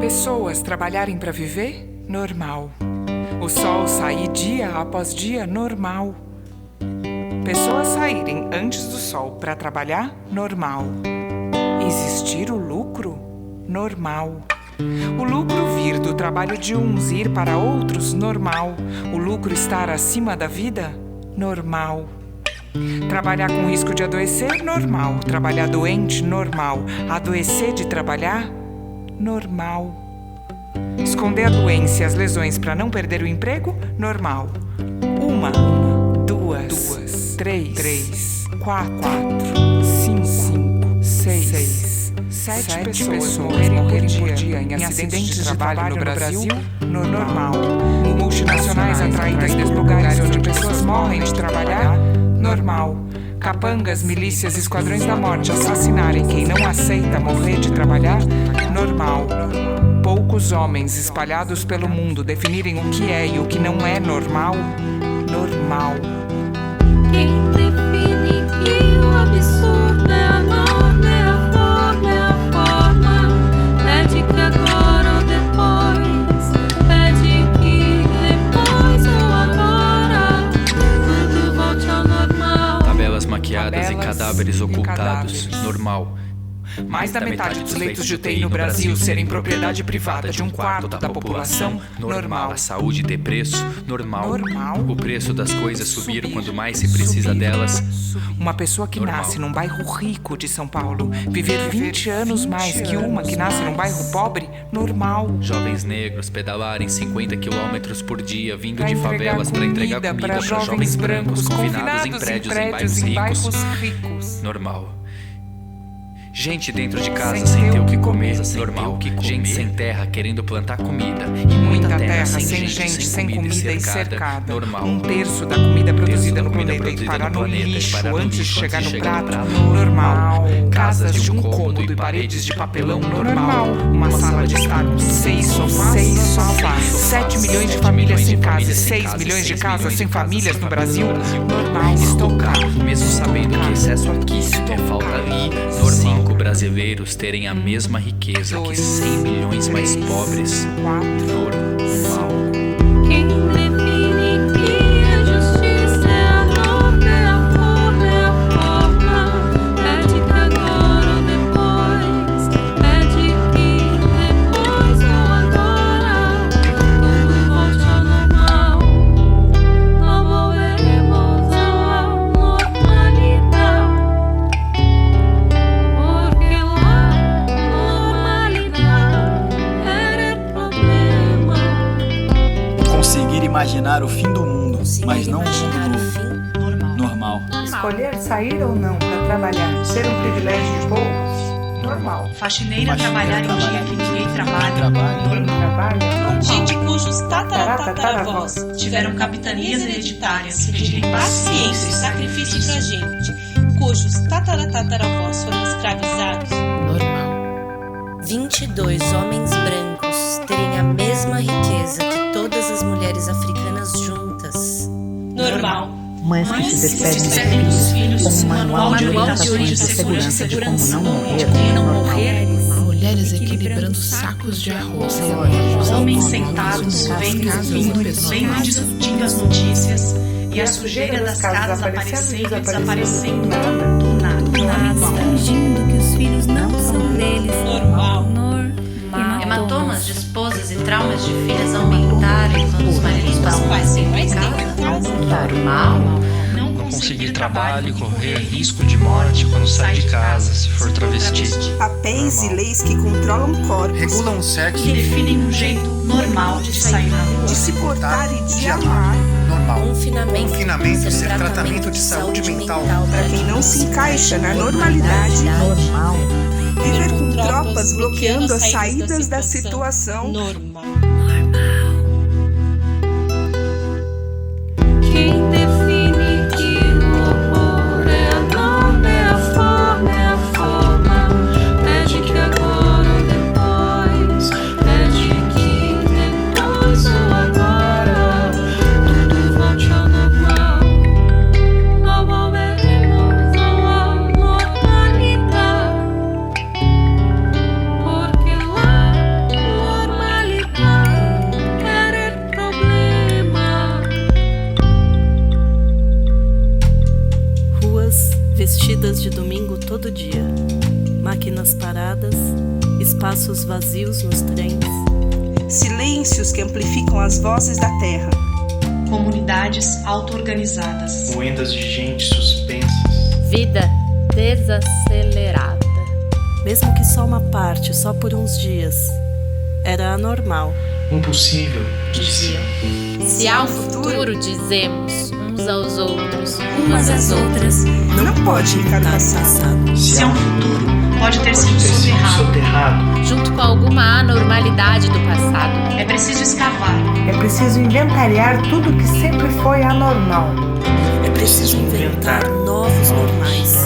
Pessoas trabalharem para viver? Normal. O sol sair dia após dia? Normal. Pessoas saírem antes do sol para trabalhar? Normal. Existir o lucro? Normal. O lucro vir do trabalho de uns e ir para outros? Normal. O lucro estar acima da vida? Normal. Trabalhar com risco de adoecer? Normal. Trabalhar doente? Normal. Adoecer de trabalhar? Normal. Esconder a doença e as lesões para não perder o emprego? Normal. Uma, duas, três, quatro, cinco, seis, sete pessoas morrerem por dia em acidentes de trabalho no Brasil? Normal. Multinacionais atraídas por lugares onde pessoas morrem de trabalhar? Normal. Capangas, milícias e esquadrões da morte assassinarem quem não aceita morrer de trabalhar? Normal. Poucos homens espalhados pelo mundo definirem o que é e o que não é normal? Normal. Quem define que o absurdo é a norma, é a forma, é a forma. Pede que agora ou depois, pede que depois ou agora, tudo volte ao normal. Tabelas maquiadas e cadáveres ocultados. Normal. Mais da metade dos leitos de UTI no Brasil serem propriedade privada de um quarto da população? Normal. A saúde ter preço? Normal. Normal. O preço das coisas subir quando mais se precisa delas? Uma pessoa que nasce num bairro rico de São Paulo viver 20 anos mais que uma que nasce num bairro pobre? Normal. Jovens negros pedalarem 50 quilômetros por dia vindo Pra de entregar favelas para entregar comida para para jovens brancos confinados em prédios em bairros ricos? Normal. Gente dentro de casa sem ter o que comer, normal. Gente sem terra querendo plantar comida. E Muita terra sem gente, sem comida e cercada. Normal. Um terço da comida produzida no planeta e parar no lixo antes de chegar no prato? Normal. Casas de um cômodo e paredes de papelão? Normal. Uma sala de estar com 6 sofás. 7 milhões de famílias sem casa e 6 milhões de casas sem famílias no Brasil? Normal. Estocar, mesmo sabendo que excesso aqui é falta ali. Normal. Brasileiros terem a mesma riqueza que 100 milhões mais pobres. Normal. Quem define que a justiça é a norma, é a forma, é a forma. Pede que agora ou depois, pede que depois ou agora, tudo volte ao normal. Não volveremos à normalidade, porque lá normalidade era problema. Conseguir imaginar o fim do mundo, mas não o mundo normal. Escolher sair ou não para trabalhar ser um privilégio de poucos? Normal. Faxineira trabalhar em dia que ninguém trabalha. Trabalha? Gente cujos tataravós tiveram capitanias hereditárias, pedirem paciência e sacrifício pra gente, cujos tataravós foram escravizados. Normal. 22 homens brancos terem a mesma riqueza que todas as mulheres africanas juntas. Normal. Mães que se despedem dos filhos com com manual de orientações de segurança de como não morrer. Mulheres equilibrando sacos de arroz. Homens sentados, vendo discutindo as notícias e a sujeira das casas aparecendo e desaparecendo do nada. Fingindo que os filhos não são deles. Normal. Hematomas de esposas e traumas de filhas aumentarem quando os maridos passam Pais sem mais em tempo em casa. casa. Normal. Não conseguir trabalho e correr risco de morte quando sai de casa, se for travesti. Papéis e leis que controlam corpos, Regulam o sexo, que definem um jeito normal de sair na rua, de se portar e de amar. normal. Confinamento ser tratamento de saúde mental. Para quem não se encaixa na normalidade, Normal. viver com tropas bloqueando as saídas da situação. normal. Quem define que o amor é a norma, é a forma, é a forma. Pede que agora ou depois, pede que depois ou agora, tudo volte ao normal. Não volveremos à normalidade, porque lá espaços vazios nos trens. Silêncios que amplificam as vozes da terra. Comunidades auto-organizadas. Moendas de gente suspensas. Vida desacelerada. Mesmo que só uma parte, só por uns dias. Era anormal. Impossível, diziam. Se há um futuro, dizemos uns aos outros. Umas às outras. Não pode ficar no passado. Se há um futuro, pode ter sido soterrado. Junto com alguma anormalidade do passado. É preciso escavar. É preciso inventariar tudo que sempre foi anormal. É preciso inventar novos normais.